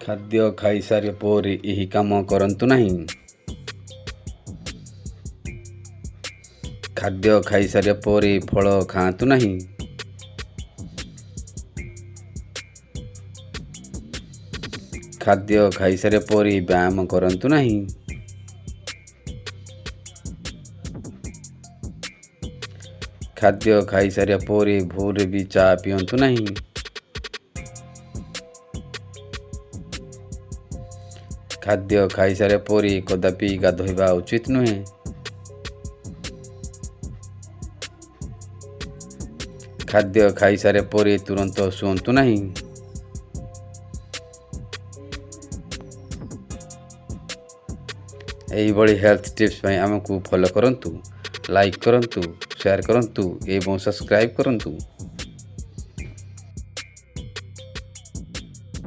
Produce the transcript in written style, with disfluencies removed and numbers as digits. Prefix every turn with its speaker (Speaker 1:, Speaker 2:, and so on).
Speaker 1: ଖାଦ୍ୟ ଖାଇସାରିବା ପରେ ଏହି କାମ କରନ୍ତୁ ନାହିଁ। ଖାଦ୍ୟ ଖାଇସାରିବା ପରେ ଫଳ ଖାଆନ୍ତୁ ନାହିଁ। ଖାଦ୍ୟ ଖାଇସାରିବା ପରେ ବ୍ୟାୟାମ କରନ୍ତୁ ନାହିଁ। ଖାଦ୍ୟ ଖାଇସାରିବା ପରେ ଭୋରରେ ବି ଚା ପିଅନ୍ତୁ ନାହିଁ। ଖାଦ୍ୟ ଖାଇସାରିବା ପରେ କଦାପି ଗାଧୋଇବା ଉଚିତ ନୁହେଁ। ଖାଦ୍ୟ ଖାଇସାରିବା ପରେ ତୁରନ୍ତ ଶୁଅନ୍ତୁ ନାହିଁ। ଏହିଭଳି ହେଲ୍ଥ ଟିପ୍ସ ପାଇଁ ଆମକୁ ଫଲୋ କରନ୍ତୁ, ଲାଇକ୍ କରନ୍ତୁ, ସେୟାର କରନ୍ତୁ ଏବଂ ସବସ୍କ୍ରାଇବ୍ କରନ୍ତୁ।